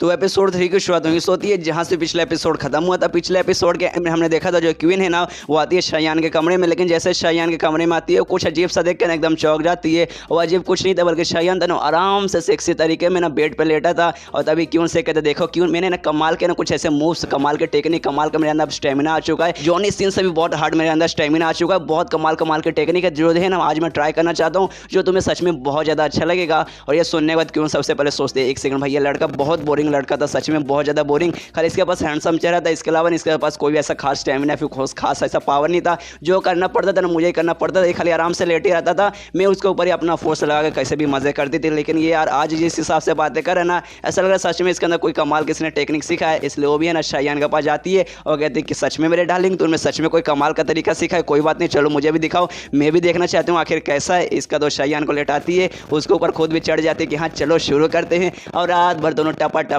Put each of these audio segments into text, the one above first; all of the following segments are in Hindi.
तो एपिसोड 3 की शुरुआत होती है जहाँ से पिछला एपिसोड खत्म हुआ था। पिछले एपिसोड के में हमने देखा था जो क्वीन है ना वो आती है शायान के कमरे में, लेकिन जैसे शायान के कमरे में आती है कुछ अजीब सा देख कर एकदम चौंक जाती है। वो अजीब कुछ नहीं था बल्कि शायान था ना आराम से सेक्सी तरीके में ना बेड पे लेटा था। और तभी क्यून से कहते देखो क्यून मैंने ना कमाल के ना कुछ ऐसे मूव्स, कमाल के टेक्निक, कमाल का मेरे अंदर स्टेमिना आ चुका है। जॉनी सीन से भी बहुत हार्ड मेरे अंदर स्टेमिना आ चुका है। बहुत कमाल के टेक्निक है जो है ना आज मैं ट्राई करना चाहता हूँ, जो तुम्हें सच में बहुत ज़्यादा अच्छा लगेगा। और ये सुनने के बाद क्यून सबसे पहले सोचते हैं एक सेकंड भाई ये लड़का बहुत बोरिंग लड़का था, सच में बहुत ज़्यादा बोरिंग। खाली इसके पास हैंडसम चेहरा था, इसके अलावा इसके पास कोई भी ऐसा खास स्टैमिना फिर खास ऐसा पावर नहीं था। जो करना पड़ता था ना मुझे ही करना पड़ता था। ये खाली आराम से लेटे रहता था, मैं उसके ऊपर ही अपना फोर्स लगा के कैसे भी मजे करती थी। लेकिन ये यार आज जिस हिसाब से बातें कर रहे ना ऐसा लग रहा है सच में इसके अंदर कोई कमाल किसने टेक्निक सीखा है। इसलिए वो भी है ना शायान के पास जाती है और कहती है कि सच में मेरे डार्लिंग तुमने सच में कोई कमाल का तरीका सीखा है। कोई बात नहीं, चलो मुझे भी दिखाओ, मैं भी देखना चाहती हूँ आखिर कैसा है इसका। तो शायान को लेटाती है, उसके ऊपर खुद भी चढ़ जाती है कि हाँ चलो शुरू करते हैं। और रात भर दोनों टपा टप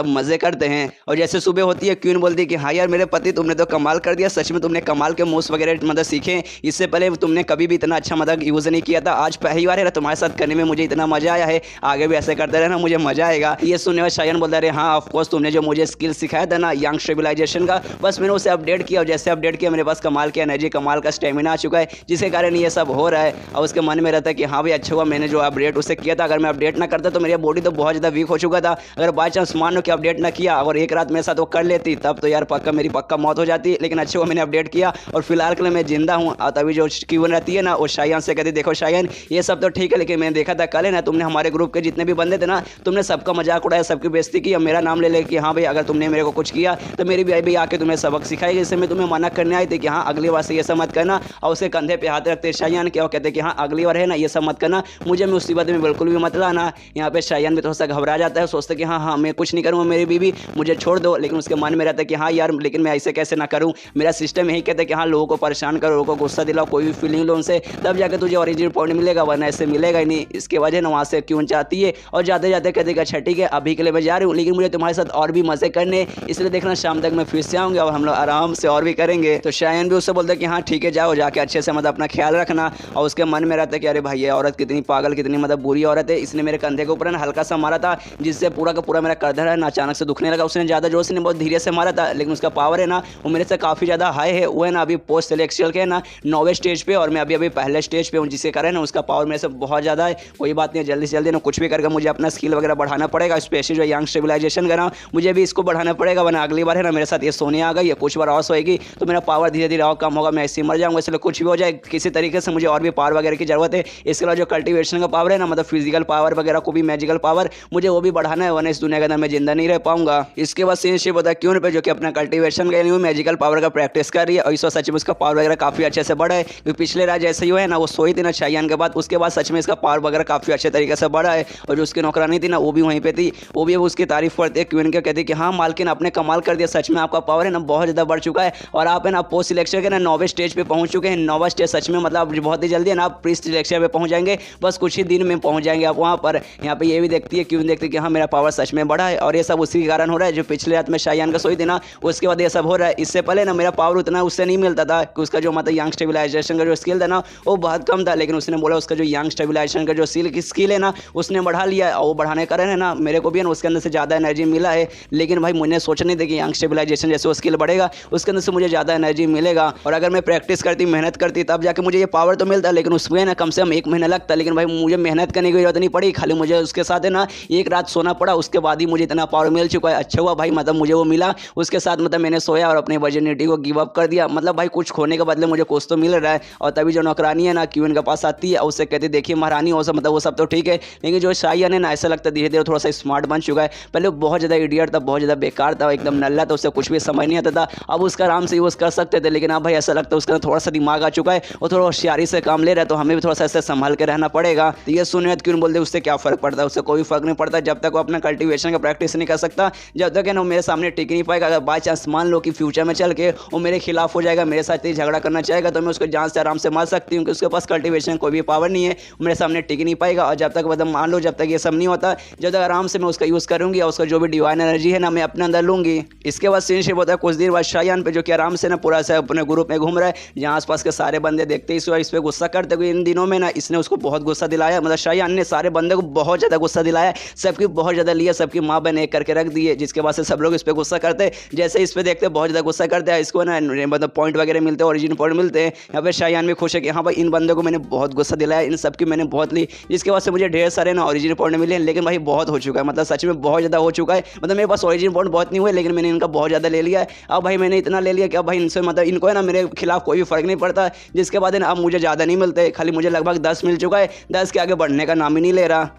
मजे करते हैं। और जैसे सुबह होती है क्वीन बोलती है कि हाँ यार मेरे पति तुमने तो कमाल कर दिया, सच में तुमने कमाल के मूव्स वगैरह मतलब सीखे। इससे पहले तुमने कभी भी इतना अच्छा मतलब यूज़ नहीं किया था, आज पहली बार है ना तुम्हारे साथ करने में मुझे इतना मजा आया है। आगे भी ऐसे करते रहना, मुझे मजा आएगा। ये सुनने में शायान बोलता है हाँ ऑफकोर्स तुमने जो मुझे स्किल सिखाया था ना यंग स्टेबिलाइजेशन का, बस मैंने उसे अपडेट किया। और जैसे अपडेट किया मेरे पास कमाल की एनर्जी, कमाल का स्टेमिना आ चुका है, जिसके कारण ये सब हो रहा है। और उसके मन में रहता है कि हाँ भाई अच्छा हुआ मैंने जो अपडेट उसे किया था। अगर मैं अपडेट ना करता तो मेरी बॉडी तो बहुत ज़्यादा वीक हो चुका था। अगर बाई चांस मान लो कि अपडेट ना किया और एक रात मेरे साथ वो कर लेती तब तो यार पक्का मेरी पक्का मौत हो जाती। लेकिन अच्छे हुआ मैंने अपडेट किया और फिलहाल के लिए मैं जिंदा हूँ। और तभी जो क्यून रहती है ना वो शायान से कहती देखो शायान ये सब तो ठीक है, लेकिन मैंने देखा था कल है ना तुमने हमारे ग्रुप के जितने भी बंदे थे ना तुमने सबका मजाक उड़ाया, सबकी बेइज्जती की और मेरा नाम ले कि हाँ भाई अगर तुमने मेरे को कुछ किया तो मेरी भी आके तुम्हें सबक सिखाएगी। इससे मैं तुम्हें मना करने आई थी कि हाँ अगली बार से ये सब मत करना। और उसके कंधे पे हाथ रखते शायान के और कहते कि हाँ अगली बार है ना ये सब मत करना, मुझे मुसीबत में बिल्कुल भी मत लाना। यहाँ पे शायान भी थोड़ा सा घबरा जाता है, सोचते कि हाँ मैं कुछ नहीं करूँगा, मेरी बीवी मुझे छोड़ दो। लेकिन उसके मन में रहता है कि हाँ यार लेकिन मैं ऐसे कैसे ना करूँ, मेरा सिस्टम यही कहता है कि हाँ लोगों को परेशान करो, लोगों को गुस्सा दिलाओ, कोई भी फीलिंग लो उनसे, तब जाकर तुझे ओरिजिनल पॉइंट मिलेगा, वरना ऐसे मिलेगा ही नहीं। इसके वजह ना वहाँ से क्यों चाहती है और जाते जाते कहते कि अच्छा ठीक है अभी के लिए मैं जा रही हूँ, लेकिन मुझे तुम्हारे साथ और भी मजे करने, इसलिए देखना शाम तक मैं फिर से आऊँगी और हम लोग आराम से और भी करेंगे। तो शायान भी उससे बोलते हैं कि हाँ ठीक है जाओ, जाके अच्छे से मतलब अपना ख्याल रखना। और उसके मन में रहता है कि अरे भाई ये औरत कितनी पागल, कितनी मतलब बुरी औरत है, इसने मेरे कंधे के ऊपर ना हल्का सा मारा था जिससे पूरा का पूरा मेरा कंधा है ना अचानक से दुखने लगा। उसने ज़्यादा जोर से नहीं बहुत धीरे से मारा था, लेकिन उसका पावर है ना वो मेरे से काफ़ी ज़्यादा हाई है। वो है ना अभी पोस्ट सेलेक्शियल के ना 9वें स्टेज पे और मैं अभी पहले स्टेज पे हूँ, जिसके कारण ना उसका पावर मेरे से बहुत ज़्यादा है। कोई बात नहीं, जल्दी से जल्दी ना कुछ भी करके मुझे अपना स्किल वगैरह बढ़ाना पड़ेगा, स्पेशली जो यंग स्टेबिलाइजेशन का ना मुझे भी इसको बढ़ाना पड़ेगा, वरना अगली बार है ना मेरे साथ ये सोने आ गई, कुछ बार और सोएगी तो मेरा पावर धीरे धीरे और कम होगा, मैं ऐसे मर जाऊँगा। इसलिए कुछ भी हो जाए किसी तरीके से मुझे और भी पावर वगैरह की जरूरत है। इसके अलावा जो कल्टिवेशन का पावर है ना मतलब फिजिकल पावर वगैरह को भी, मैजिकल पावर मुझे वो भी बढ़ाना है, वरना इस दुनिया के अंदर मैं जिंदा नहीं रह पाऊंगा। इसके बाद सीन शिप होता है क्यों पे जो कि अपना कल्टिवेशन का यानी मैजिकल पावर का प्रैक्टिस कर रही है। और इस सच में उसका पावर वगैरह काफ़ी अच्छे से बढ़ा है, क्योंकि पिछले रात जैसे ही है ना वो सोई थी ना शायान के बाद, उसके बाद सच में इसका पावर वगैरह काफ़ी अच्छे तरीके से बढ़ा है। और जो उसकी नौकरानी थी ना वो भी वहीं पे थी, वो भी उसकी तारीफ करती है क्वीन के, कहती है कि हाँ मालकिन आपने कमाल कर दिया, सच में आपका पावर है ना बहुत ज़्यादा बढ़ चुका है और आप है ना पोस्ट सिलेक्शन के ना 9वें स्टेज पे पहुंच चुके हैं। 9वां स्टेज सच में मतलब बहुत ही जल्दी है ना आप प्री सिलेक्शन पे पहुंच जाएंगे, बस कुछ ही दिन में पहुंच जाएंगे आप वहाँ पर। यहाँ पे ये भी देखती है क्यों देखती है कि हाँ मेरा पावर सच में बढ़ा है। और ये सब उसी के कारण हो रहा है जो पिछले रात में शायान का सोई थी ना उसके बाद ये सब हो रहा है। इससे पहले ना मेरा पावर उतना उससे नहीं मिलता था कि उसका जो मतलब यंग स्टेबिलाइजेशन का जो स्किल था ना वो बहुत कम था, लेकिन उसने बोला उसका जो यंग स्टेबिलाइजेशन का जो स्किल है ना उसने बढ़ा लिया है। और वो बढ़ाने के कारण है ना मेरे को भी ना उसके अंदर से ज़्यादा एनर्जी मिला है। लेकिन भाई मुझे सोचा नहीं था कि यंग स्टेबिलाइजेशन जैसे वो स्किल बढ़ेगा उसके अंदर से मुझे ज़्यादा एनर्जी मिलेगा। और अगर मैं प्रैक्टिस करती, मेहनत करती तब जाके मुझे ये पावर तो मिलता, लेकिन उसमें ना कम से कम 1 महीना लगता। लेकिन भाई मुझे मेहनत करने की जरूरत नहीं पड़ी, खाली मुझे उसके साथ है ना एक रात सोना पड़ा, उसके बाद ही मुझे इतना पावर मिल चुका है। अच्छा हुआ भाई मतलब मुझे वो मिला, उसके साथ मतलब मैंने सोया और अपने वर्जिनिटी को गिव अप कर दिया। मतलब भाई कुछ खोने के बदले मुझे कुछ तो मिल रहा है। और तभी जो नौकरानी है ना क्वीन के पास आती है और उससे कहती देखिए महारानी हो सब मतलब वो सब तो ठीक है, लेकिन जो शायान है ना ऐसा लगता है धीरे धीरे थोड़ा सा स्मार्ट बन चुका है। पहले बहुत ज़्यादा इडियट था, बहुत ज़्यादा बेकार था, एकदम नल्ला था, उससे कुछ भी समझ नहीं आता था। अब उसका आराम से यूज़ कर सकते थे, लेकिन अब भाई ऐसा लगता है उसका थोड़ा सा दिमाग आ चुका है और थोड़ा होशियारी से काम ले रहा है, तो हमें भी थोड़ा सा ऐसे संभाल के रहना पड़ेगा। तो ये सुनिए क्यों बोलते उससे क्या फ़र्क पड़ता है, उससे कोई फर्क नहीं पड़ता जब तक वो अपना कल्टिवेशन का प्रैक्टिस नहीं कर सकता, जब तक है ना मेरे सामने टिक नहीं पाएगा। अगर बाई चांस मान लो कि फ्यूचर में चल के वो मेरे खिलाफ हो जाएगा, मेरे साथ ही झगड़ा करना चाहेगा, तो मैं उसको जान से आराम से मार सकती हूँ कि उसके पास कल्टिवेशन कोई भी पावर नहीं है, मेरे सामने टिक नहीं पाएगा। और जब तक मतलब मान लो जब तक ये सब नहीं होता, जब तक आराम से मैं उसका यूज़ करूँगी और उसका जो भी डिवाइन एनर्जी है ना मैं अपने अंदर लूँगी। इसके बाद सीन शिप होता है कुछ देर बाद शायान पे, जो कि आराम से ना पूरा से अपने ग्रुप में घूम रहा है, जहाँ आसपास के सारे बंदे देखते हैं इस पर गुस्सा करते हुए। इन दिनों में ना इसने उसको बहुत गुस्सा दिलाया, मतलब शायान ने सारे बंदे को बहुत ज़्यादा गुस्सा दिलाया, सबकी बहुत ज़्यादा लिया, सबकी माँ बहन एक करके रख दी है, जिसके बाद से सब लोग इस पर गुस्सा करते हैं। जैसे इस पर देखते हैं बहुत ज़्यादा गुस्सा करते हैं, इसको ना मतलब पॉइंट वगैरह मिलते हैं, ओरिजिन पॉइंट मिलते हैं। यहाँ पे शायान भी खुश है कि हाँ भाई इन बंदों को मैंने बहुत गुस्सा दिलाया, इन सब की मैंने बहुत ली, जिसके बाद से मुझे ढेर सारे ना ओरिजिन पॉइंट मिले। लेकिन भाई बहुत हो चुका है, मतलब सच में बहुत ज़्यादा हो चुका है। मतलब मेरे पास ओरिजिन पॉइंट बहुत नहीं हुए, लेकिन मैंने इनका बहुत ज़्यादा ले लिया है। अब भाई मैंने इतना ले लिया कि अब भाई इनसे मतलब इनको है ना मेरे खिलाफ कोई भी फर्क नहीं पड़ता। जिसके बाद है ना अब मुझे ज़्यादा नहीं मिलते, खाली मुझे लगभग 10 मिल चुका है, 10 के आगे बढ़ने का नाम ही नहीं ले रहा।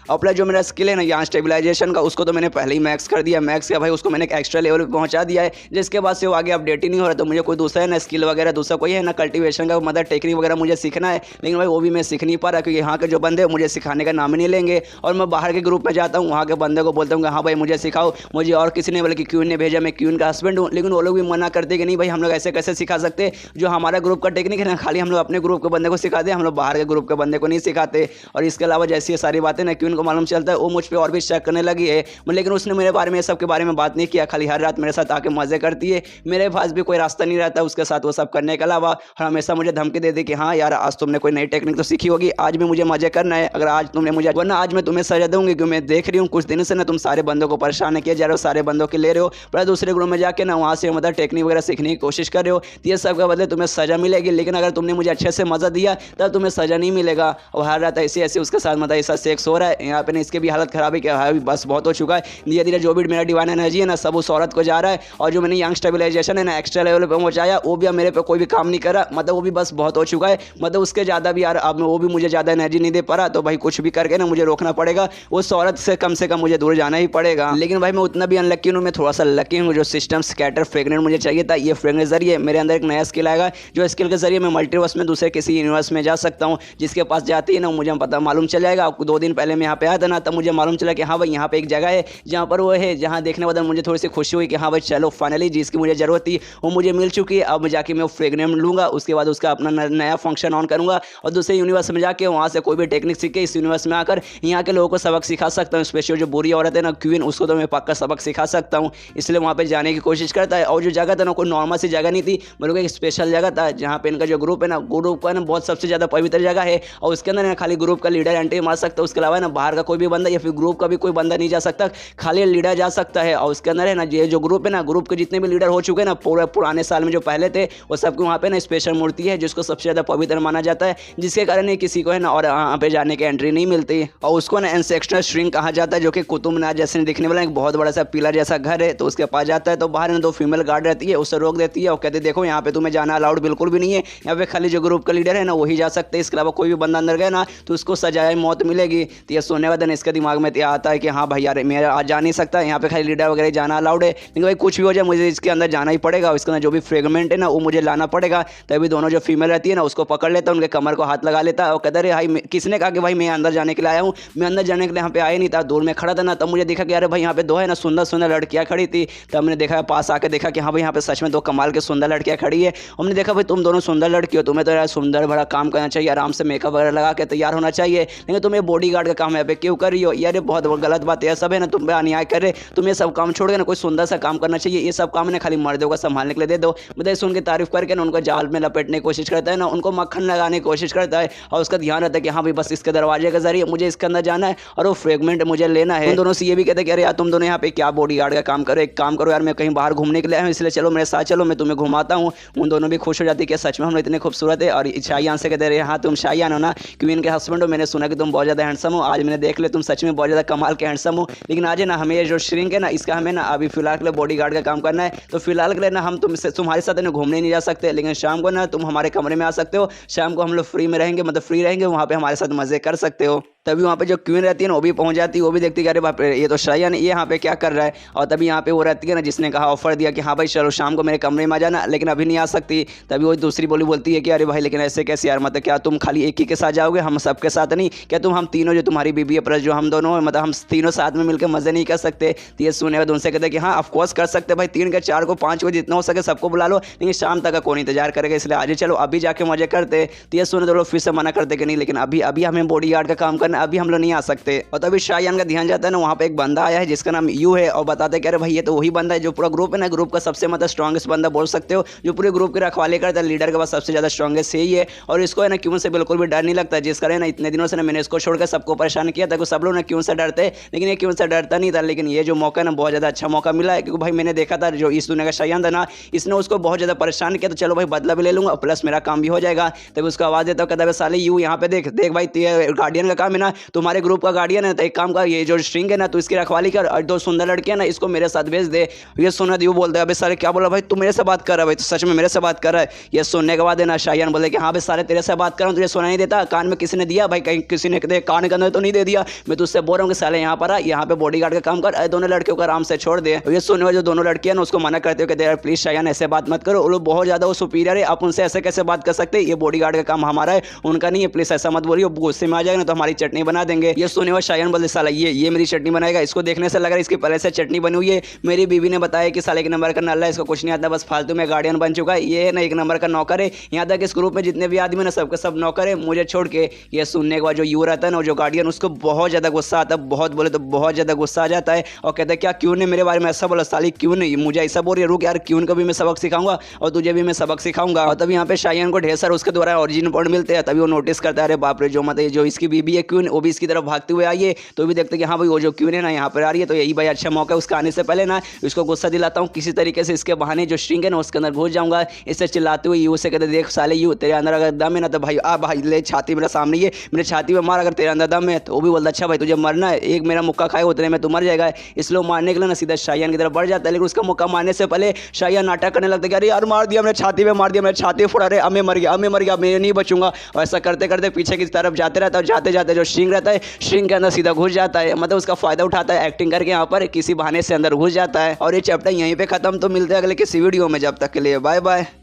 अपना जो मेरा स्किल है ना यहाँ स्टेबलाइजेशन का, उसको तो मैंने पहले ही मैक्स कर दिया। मैक्स किया भाई, उसको मैंने एक एक्स्ट्रा लेवल पे पहुंचा दिया है, जिसके बाद से वो आगे अपडेट ही नहीं हो रहा। तो मुझे कोई दूसरा है ना स्किल वगैरह दूसरा कोई है ना कल्टीवेशन का मतलब टेक्निक वगैरह मुझे सीखना है, लेकिन भाई वो भी मैं सीख नहीं पा रहा, क्योंकि यहाँ के जो बंदे मुझे सिखाने का नाम ही नहीं लेंगे। और मैं बाहर के ग्रुप में जाता हूँ, वहाँ के बंदे को बोलता हूँ कि हाँ भाई मुझे सिखाओ, मुझे और किसी ने बल्कि क्यून ने भेजा, मैं क्यून का हस्बैंड हूँ। लेकिन वो लोग भी मना करते कि नहीं भाई हम लोग ऐसे कैसे सिखा सकते, जो हमारा ग्रुप का टेक्निक है ना खाली हम लोग अपने ग्रुप के बंदे को सिखाते हैं, हम लोग बाहर के ग्रुप के बंदे को नहीं सिखाते। और इसके अलावा जैसी ये सारी बातें ना क्यून को मालूम चलता है, वो मुझ पर और भी शक करने लगी है। लेकिन उसने मेरे बारे में सब के बारे में बात नहीं किया, खाली हर रात मेरे साथ आके मजे करती है। मेरे पास भी कोई रास्ता नहीं रहता उसके साथ वो सब करने के अलावा, और हमेशा मुझे धमकी देती कि हाँ यार आज तुमने कोई नई टेक्निक तो सीखी होगी, आज भी मुझे मजे करना है, अगर आज तुमने मुझे, वरना आज मैं तुम्हें सजा दूंगी। क्योंकि मैं देख रही हूँ कुछ दिन से ना तुम सारे बंदों को परेशान किया जा रहे हो, सारे बंदों के ले रहे हो, पर दूसरे ग्रुप में जाके ना वहाँ से मतलब टेक्निक वगैरह सीखने की कोशिश कर रहे हो। ये सब का बदले तुम्हें सजा मिलेगी, लेकिन अगर तुमने मुझे अच्छे से मजा दिया तब तुम्हें सजा नहीं मिलेगा। और हर रात ऐसे ऐसे उसके साथ मतलब ऐसा सेक्स हो रहा है यहाँ पे ना, इसकी भी हालत खराब है कि हाँ बस बहुत हो चुका है। धीरे धीरे जो भी मेरा डिवाइन एनर्जी है ना सब उस औरत को जा रहा है, और जो मैंने यंग स्टेबलाइजेशन है ना एक्स्ट्रा लेवल पे पहुंचाया वो भी अब मेरे पे कोई भी काम नहीं कर रहा, मतलब वो भी बस बहुत हो चुका है। मतलब उसके ज़्यादा भी यार अब वो भी मुझे ज़्यादा एनर्जी नहीं दे पा रहा। तो भाई कुछ भी करके ना मुझे रोकना पड़ेगा, उस औरत से कम मुझे दूर जाना ही पड़ेगा। लेकिन भाई मैं उतना भी अनलक्की हूँ, मैं थोड़ा सा लकी हूँ। जो सिस्टम स्कैटर फ्रेगनेंट मुझे चाहिए था, ये फ्रेगनेंट जरिए मेरे अंदर एक नया स्किल आएगा, जो स्किल के जरिए मैं मल्टीवर्स में दूसरे किसी यूनिवर्स में जा सकता हूँ। जिसके पास जाती है ना मुझे पता मालूम चल जाएगा। 2 दिन पहले मैं यहाँ पे आया था ना, तब मुझे मालूम चला कि हाँ भाई यहाँ पे एक जगह है जहाँ पर वो है, जहाँ देखने के बाद मुझे थोड़ी सी खुशी हुई कि हाँ भाई चलो फाइनली जिसकी मुझे ज़रूरत थी वो मुझे मिल चुकी है। अब मैं जाके मैं फ्रेगनेंट लूँगा, उसके बाद उसका अपना नया फंक्शन ऑन करूँगा और दूसरे यूनिवर्स में जाके वहाँ से कोई भी टेक्निक सीख के इस यूनिवर्स में आकर यहाँ के लोगों को सबक सिखा सकता हूँ। स्पेशल जो बुरी औरत है ना क्वीन, उसको तो मैं पक्का सबक सिखा सकता हूँ, इसलिए वहाँ पर जाने की कोशिश करता है। और जो जगह था ना कोई नॉर्मल सी जगह नहीं थी, बल्कि एक स्पेशल जगह था जहाँ पे इनका जो ग्रुप है ना, ग्रुप का ना बहुत सबसे ज़्यादा पवित्र जगह है। और उसके अंदर ना खाली ग्रुप का लीडर एंट्री मार सकता है, उसके अलावा ना बाहर का कोई भी बंदा या फिर ग्रुप का भी कोई बंदा नहीं जा सकता, खाली लीडर जा सकता है। और उसके अंदर है ना ये जो ग्रुप है ना, ग्रुप के जितने भी लीडर हो चुके हैं ना पूरे पुराने साल में जो पहले थे, वो सबके वहाँ पे ना स्पेशल मूर्ति है जिसको सबसे ज़्यादा पवित्र माना जाता है, जिसके कारण ही किसी को है ना और वहाँ पे जाने की एंट्री नहीं मिलती। और उसको ना एंसेस्ट्रल श्रिंक कहा जाता है, जो कि कुतुब मीनार जैसे दिखने वाला एक बहुत बड़ा सा पीला जैसा घर है। तो उसके पास जाता है तो बाहर ना 2 फीमेल गार्ड रहती है, उससे रोक देती है और कहते देखो यहाँ पे तुम्हें जाना अलाउड बिल्कुल भी नहीं है, यहाँ पे खाली जो ग्रुप का लीडर है ना वही जा सकते हैं, इसके अलावा कोई भी बंदा अंदर गया ना तो उसको सजाए मौत मिलेगी। तो ये सोने का दिन इसके दिमाग में आता है कि हाँ भाई यार मैं आज जा नहीं सकता, यहाँ पे खाली लीडर वगैरह जाना अलाउड है, लेकिन भाई कुछ भी हो जाए मुझे इसके अंदर जाना ही पड़ेगा। इसके अंदर जो भी फ्रेगमेंट है ना वो मुझे लाना पड़ेगा। तभी दोनों जो फीमेल रहती है ना उसको पकड़ लेता है, उनके कमर को हाथ लगा लेता है और कहता है भाई किसने कहा कि भाई मैं अंदर जाने के लिए आया हूँ, मैं अंदर जाने के लिए यहाँ पे आया नहीं था, दूर में खड़ा था ना। तब मुझे देखा कि अरे भाई यहाँ पे 2 है ना सुंदर सुंदर लड़कियाँ खड़ी थी। तब मैंने देखा पास आकर देखा कि हाँ भाई यहाँ पे सच में 2 कमाल के सुंदर लड़कियाँ खड़ी है। हमने देखा भाई तुम दोनों सुंदर लड़की हो, तुम्हें तो यार सुंदर बड़ा काम करना चाहिए, आराम से मेकअप वगैरह लगा के तैयार होना चाहिए, लेकिन तुम्हें बॉडी गार्ड का काम यहाँ पे क्यों कर रही हो यार, ये बहुत गलत बात है। सब है ना तुम पे अन्याय कर रहे, तुम्हें सब काम छोड़ के ना कोई सुंदर सा काम करना चाहिए, ये सब काम ने खाली मर्दों को संभालने के लिए दे दो। मतलब सुन के तारीफ करके ना उनको जाल में लपेटने की कोशिश करता है ना, उनको मक्खन लगाने की कोशिश करता है। और उसका ध्यान रहता है कि हाँ भाई बस इसके दरवाजे के जरिए मुझे इसके अंदर जाना है और वो फ्रेगमेंट मुझे लेना है। उन दोनों से ये भी कहते हैं कि अरे यार तुम दोनों यहाँ पे क्या बॉडी गार्ड का काम करो, एक काम करो यार मैं कहीं बाहर घूमने के लिए आया हूँ, इसलिए चलो मेरे साथ चलो मैं तुम्हें घुमाता हूँ। उन दोनों भी खुश हो जाती है कि सच में हम इतने खूबसूरत है। और शायान से कहते रहे हाँ तुम शायान हो ना, क्वीन के हस्बैंड हो, मैंने सुना कि तुम बहुत ज़्यादा हैंडसम हो, आज मैंने देख लिया तुम सच में बहुत ज़्यादा कमाल के हैंडसम हो। लेकिन आज है ना हमें जो श्रिंक है ना इसका हमें ना अभी फिलहाल के लिए बॉडी गार्ड का काम करना है, तो फिलहाल के लिए ना हम तुम्हारे साथ ना घूमने नहीं जा सकते, लेकिन शाम को ना तुम हमारे कमरे में आ सकते हो, शाम को हम लोग फ्री में रहेंगे, मतलब फ्री रहेंगे, वहाँ पे हमारे साथ मजे कर सकते हो। तभी वहाँ पे जो क्वीन रहती है ना वो भी पहुँच जाती है, वो भी देखती है कि अरे बाप रे ये तो शायान ये यहाँ पे क्या कर रहा है। और तभी यहाँ पे वो रहती है ना जिसने कहा ऑफर दिया कि हाँ भाई चलो शाम को मेरे कमरे में आ जाना, लेकिन अभी नहीं आ सकती। तभी वो दूसरी बोलती है कि अरे भाई लेकिन ऐसे कैसे यार, मतलब क्या तुम खाली एक ही के साथ जाओगे, हम सबके साथ नहीं, क्या तुम हम तीनों जो तुम्हारी बीबी है प्लस जो हम दोनों मतलब हम तीनों साथ में मिलकर मजे नहीं कर सकते। तो ये सुने बाद उनसे कहते हैं कि हाँ ऑफकोर्स कर सकते भाई, 3 के 4 को 5 को जितना हो सके सबको बुला लो, लेकिन शाम तक का कौन इंतजार करेगा, इसलिए आज चलो अभी जाके मजे करते। तो ये सुने तो लोग फिर से मना करते कि नहीं लेकिन अभी हमें बॉडी गार्ड का काम करना ना अभी हम लोग नहीं आ सकते। और तभी शाहयान का ध्यान जाता है ना, वहाँ पे एक बंदा आया है जिसका नाम यू है और बताते कह रहे भाई ये तो वही बंदा है जो पूरा ग्रुप है ना, ग्रुप का सबसे मतलब स्ट्रॉन्गेस्ट बंदा बोल सकते हो, जो पूरे ग्रुप की रखवाली करता है, लीडर के पास सबसे ज्यादा स्ट्रॉन्गेस्ट यही है। और इसको है ना क्यों से बिल्कुल भी डर नहीं लगता, जिस कारण ना इतने दिनों से ना मैंने इसको छोड़कर सबको परेशान किया था, सब लोग ना क्यों से डरते, लेकिन ये क्यों से डरता नहीं था। लेकिन ये जो मौका ना बहुत ज्यादा अच्छा मौका मिला है, क्योंकि भाई मैंने देखा था जो इस दुनिया का शाहयान था ना, इसने उसको बहुत ज्यादा परेशान किया, तो चलो भाई बदला भी ले लूंगा प्लस मेरा काम भी हो जाएगा। तब उसको आवाज देता कहता है साले यू यहाँ पे देख देख भाई, गार्डियन का काम है ना, तुम्हारे ग्रुप का गार्डियन है, तो एक काम कर ये जो स्ट्रिंग है ना तो इसकी रखवाली कर, और दो सुंदर लड़कियां ना इसको मेरे साथ भेज दे। ये सुना यू बोलते हैं अबे साले क्या बोला भाई, तू मेरे से बात कर रहा है भाई, तो सच में मेरे से बात कर रहा है। ये सुनने के बाद है ना शाहयान बोले कि हाँ भाई साले तेरे से बात कर रहा हूँ, तुझे सुना नहीं देता, कान में किसी ने दिया भाई, कहीं किसी ने कान के अंदर तो नहीं दे दिया, मैं तुझसे बोल रहा हूँ कि साले यहाँ पर आ, यहाँ पे बॉडीगार्ड का काम कर, दोनों लड़कियों को आराम से छोड़ दे। ये सुनने वाले जो दोनों लड़कियां ना उसको मना करते हो कि यार प्लीज शाहयान ऐसे बात मत करो, वो लोग बहुत ज्यादा वो सुपीरियर है, आप उनसे ऐसे कैसे बात कर सकते हैं, ये बॉडीगार्ड का काम हमारा है उनका नहीं है, प्लीज ऐसा मत बोलिए, गुस्से में आ जाएगा ना तो हमारी चटनी बना देंगे। ये सुनने वाले शाहयान बोले साला ये मेरी चटनी बनाएगा, इसको देखने से लग रहा है इसकी पहले से चटनी बनी हुई है, मेरी बीवी ने बताया कि साले के नंबर का नल्ला है, इसको कुछ नहीं आता, बस फालतू में गार्डियन बन चुका है, ये ना एक नंबर का नौकर है, यहाँ तक इस ग्रुप में जितने भी आदमी ना सबके सब नौकर है मुझे छोड़ के। ये सुनने के बाद जो यू रहता है ना जो गार्डियन, उसको बहुत ज्यादा गुस्सा आता है, बहुत बोले तो बहुत ज्यादा गुस्सा आ जाता है और कहता है क्या क्यों ने मेरे बारे में ऐसा बोला, साली क्यों नहीं मुझे ऐसा बोल रही है, रुक यार क्यों को भी मैं सबक सिखाऊंगा और तुझे भी मैं सबक सिखाऊंगा। और तभी यहाँ पे शाहयान को ढेर सारे उसके द्वारा ओरिजिनल पॉइंट मिलते हैं, तभी वो नोटिस करता है अरे बाप रे जो मतलब जो इसकी बीबी है क्यों, वो भी इसकी तरफ भागते हुए आई है, तो भी देखते कि हाँ भाई वो जो क्यों है ना यहाँ पर आ रही है, तो यही भाई अच्छा मौका है, उसका आने से पहले ना इसको गुस्सा दिलाता हूँ किसी तरीके से, इसके बहाने जो स्ट्रिंग है ना उसके अंदर घुस जाऊंगा, इससे चिल्लाते हुए यू से कहते देख साले यू तेरे अंदर अगर दम है ना तो भाई आ भाई ले छाती मेरा सामने ही है, मेरे छाती में मार अगर तेरे अंदर दम है, तो वो भी बोलता अच्छा भाई तुझे मरना है, एक मेरा मुक्का खाए उतने में तू मर जाएगा। इसलिए मारने के लिए ना सीधा शाहयान की तरफ बढ़ जाता है, लेकिन उसका मुक्का मारने से पहले शाहयान नाटक करने लगता है कि अरे यार मार दिया मेरे छाती में, मार दिया मेरे छाती फोड़ा, अरे मैं मर गया मैं नहीं बचूंगा। और ऐसा करते करते पीछे की तरफ जाते रहता है, जाते जाते जो स्ट्रिंग रहता है स्ट्रिंग के अंदर सीधा घुस जाता है, मतलब उसका फायदा उठाता है एक्टिंग करके यहाँ पर किसी बहाने से अंदर घुस जाता है। और ये चैप्टर यहीं पे खत्म, तो मिलते हैं अगले किसी वीडियो में, जब तक के लिए बाय बाय।